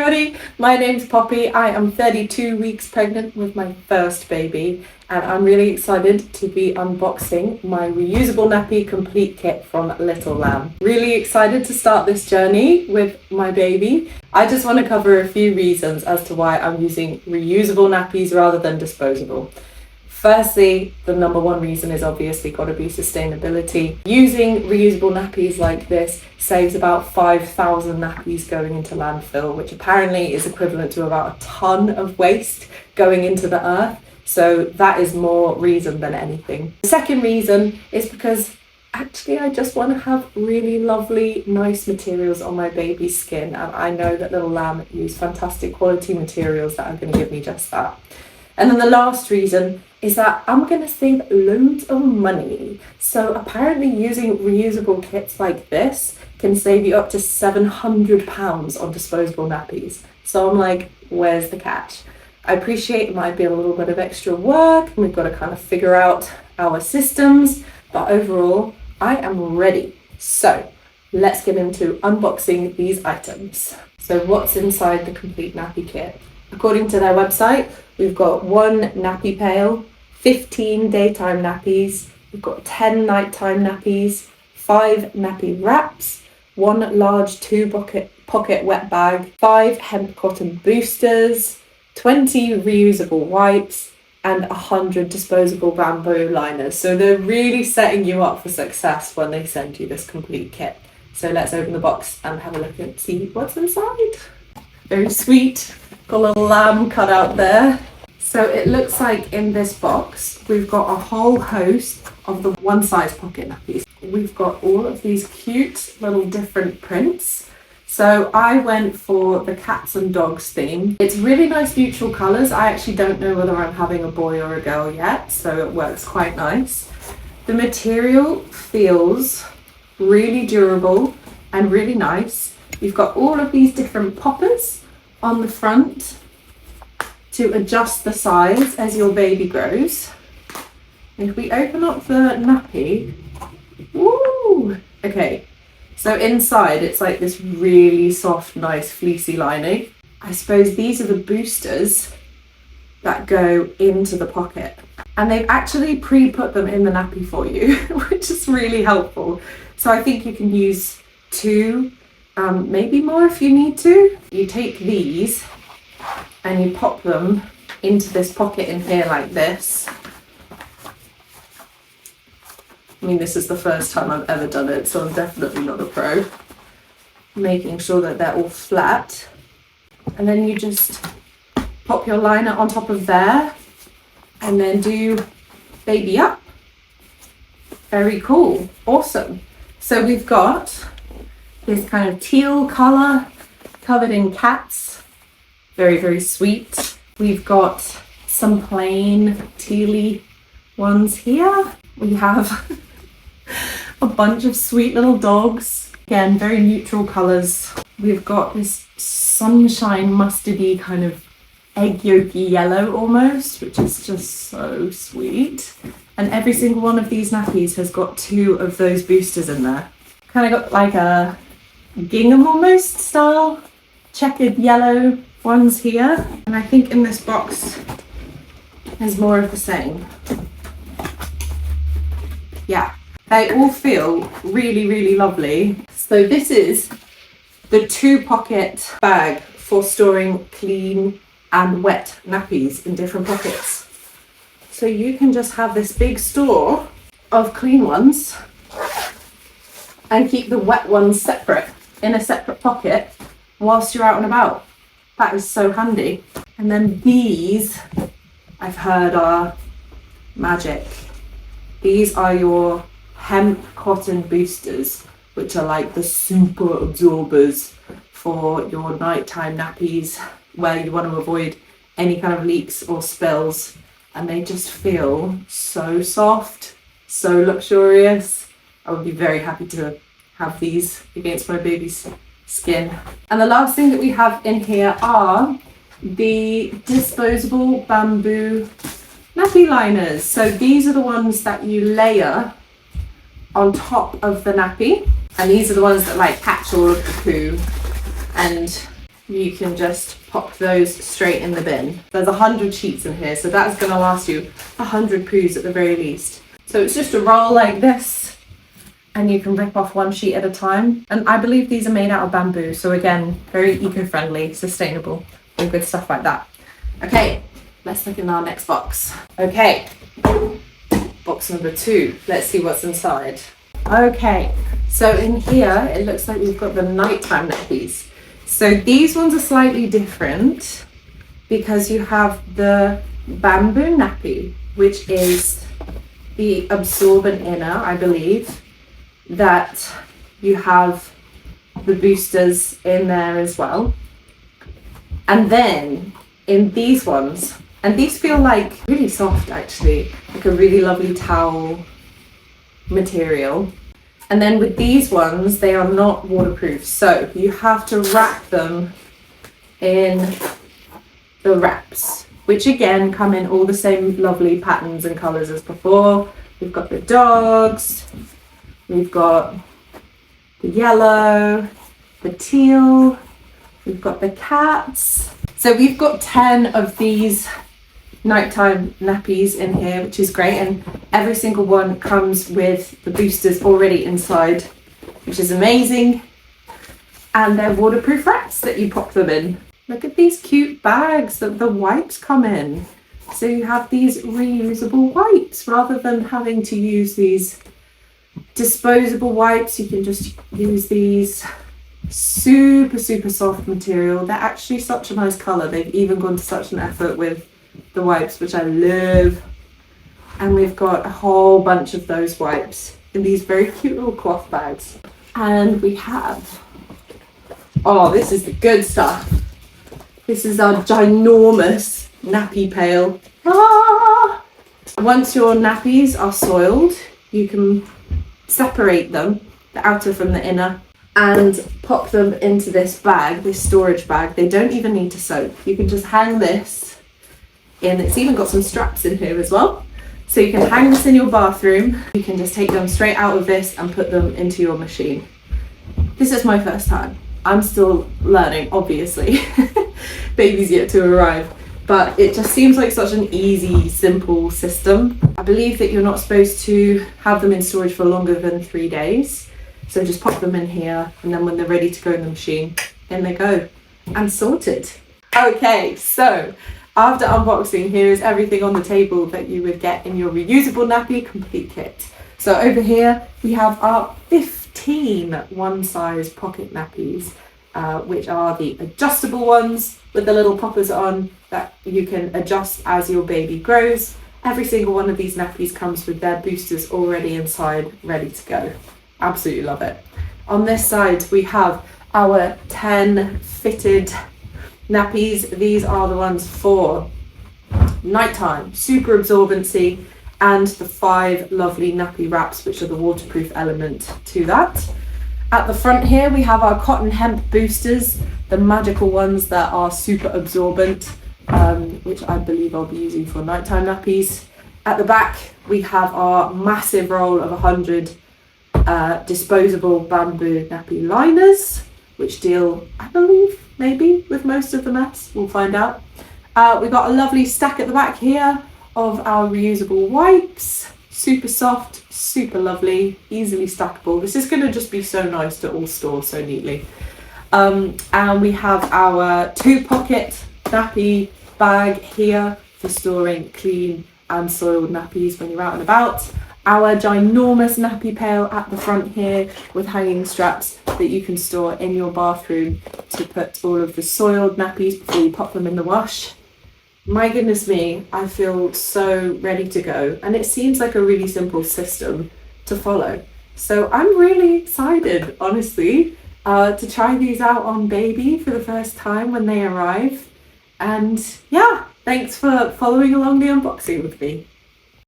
everybody, my name's Poppy. I am 32 weeks pregnant with my first baby and I'm really excited to be unboxing my reusable nappy complete kit from Little Lamb. Really excited to start this journey with my baby. I just want to cover a few reasons as to why I'm using reusable nappies rather than disposable. Firstly, the number one reason is obviously got to be sustainability. Using reusable nappies like this saves about 5,000 nappies going into landfill, which apparently is equivalent to about a ton of waste going into the earth. So that is more reason than anything. The second reason is because actually I just want to have really lovely, nice materials on my baby's skin. And I know that Little Lamb use fantastic quality materials that are going to give me just that. And then the last reason is that I'm going to save loads of money. So apparently using reusable kits like this can save you up to £700 on disposable nappies. So I'm like, where's the catch? I appreciate it might be a little bit of extra work and we've got to kind of figure out our systems, but overall I am ready. So let's get into unboxing these items. So what's inside the complete nappy kit? According to their website, we've got 1 nappy pail, 15 daytime nappies, we've got 10 nighttime nappies, 5 nappy wraps, 1 large 2-pocket wet bag, 5 hemp cotton boosters, 20 reusable wipes, and 100 disposable bamboo liners. So they're really setting you up for success when they send you this complete kit. So let's open the box and have a look and see what's inside. Very sweet. Got a little lamb cut out there. So it looks like in this box we've got a whole host of the one size pocket nappies. We've got all of these cute little different prints. So I went for the cats and dogs theme. It's really nice neutral colours. I actually don't know whether I'm having a boy or a girl yet, so it works quite nice. The material feels really durable and really nice. You've got all of these different poppers on the front to adjust the size as your baby grows. If we open up the nappy, woo! Okay, so inside it's like this really soft, nice fleecy lining. I suppose these are the boosters that go into the pocket. And they've actually pre-put them in the nappy for you, which is really helpful. So I think you can use 2, maybe more if you need to. You take these and you pop them into this pocket in here like this. I mean, this is the first time I've ever done it, so I'm definitely not a pro. Making sure that they're all flat. And then you just pop your liner on top of there and then do baby up. Very cool, awesome. So we've got this kind of teal colour covered in cats. Very, very sweet. We've got some plain tealy ones here. We have a bunch of sweet little dogs. Again, very neutral colours. We've got this sunshine mustardy kind of egg yolky yellow almost, which is just so sweet. And every single one of these nappies has got 2 of those boosters in there. Kind of got like a gingham almost style, checkered yellow ones here. And I think in this box there's more of the same. Yeah, they all feel really, really lovely. So this is the 2-pocket bag for storing clean and wet nappies in different pockets. So you can just have this big store of clean ones and keep the wet ones separate in a separate pocket whilst you're out and about. That is so handy. And then these, I've heard, are magic. These are your hemp cotton boosters, which are like the super absorbers for your nighttime nappies where you want to avoid any kind of leaks or spills. And they just feel so soft, so luxurious. I would be very happy to have these against my baby's skin. And the last thing that we have in here are the disposable bamboo nappy liners. So these are the ones that you layer on top of the nappy, and these are the ones that like catch all of the poo and you can just pop those straight in the bin. There's 100 sheets in here, so that's going to last you 100 poos at the very least. So it's just a roll like this, and you can rip off one sheet at a time. And I believe these are made out of bamboo, so again, very eco-friendly, sustainable, and good stuff like that. Okay, let's look in our next box. Okay, box number 2. Let's see what's inside. Okay, so in here, it looks like we've got the nighttime nappies. So these ones are slightly different because you have the bamboo nappy, which is the absorbent inner, I believe, that you have the boosters in there as well. And then in these ones, and these feel like really soft actually, like a really lovely towel material. And then with these ones, they are not waterproof, so you have to wrap them in the wraps, which again come in all the same lovely patterns and colours as before. We've got the dogs, we've got the yellow, the teal, we've got the cats. So we've got 10 of these nighttime nappies in here, which is great, and every single one comes with the boosters already inside, which is amazing. And they're waterproof wraps that you pop them in. Look at these cute bags that the wipes come in. So you have these reusable wipes rather than having to use these disposable wipes. You can just use these super soft material. They're actually such a nice colour. They've even gone to such an effort with the wipes, which I love. And we've got a whole bunch of those wipes in these very cute little cloth bags. And we have, oh, this is the good stuff. This is our ginormous nappy pail. Ah! Once your nappies are soiled, you can separate them, the outer from the inner, and pop them into this bag, this storage bag. They don't even need to soak. You can just hang this in. It's even got some straps in here as well. So you can hang this in your bathroom. You can just take them straight out of this and put them into your machine. This is my first time. I'm still learning, obviously. Baby's yet to arrive. But it just seems like such an easy, simple system. I believe that you're not supposed to have them in storage for longer than 3 days. So just pop them in here, and then when they're ready to go in the machine, in they go, and sorted. Okay, so after unboxing, here is everything on the table that you would get in your reusable nappy complete kit. So over here, we have our 15 one-size pocket nappies, which are the adjustable ones with the little poppers on that you can adjust as your baby grows. Every single one of these nappies comes with their boosters already inside, ready to go. Absolutely love it. On this side, we have our 10 fitted nappies. These are the ones for nighttime, super absorbency, and the 5 lovely nappy wraps, which are the waterproof element to that. At the front here, we have our cotton hemp boosters, the magical ones that are super absorbent, which I believe I'll be using for nighttime nappies. At the back, we have our massive roll of 100 disposable bamboo nappy liners, which deal, I believe, maybe with most of the mess. We'll find out. We've got a lovely stack at the back here of our reusable wipes. Super soft, super lovely, easily stackable. This is going to just be so nice to all store so neatly. And we have our 2-pocket nappy bag here for storing clean and soiled nappies when you're out and about. Our ginormous nappy pail at the front here with hanging straps that you can store in your bathroom to put all of the soiled nappies before you pop them in the wash. My goodness me, I feel so ready to go, and it seems like a really simple system to follow. So I'm really excited, honestly, to try these out on baby for the first time when they arrive. And yeah, thanks for following along the unboxing with me.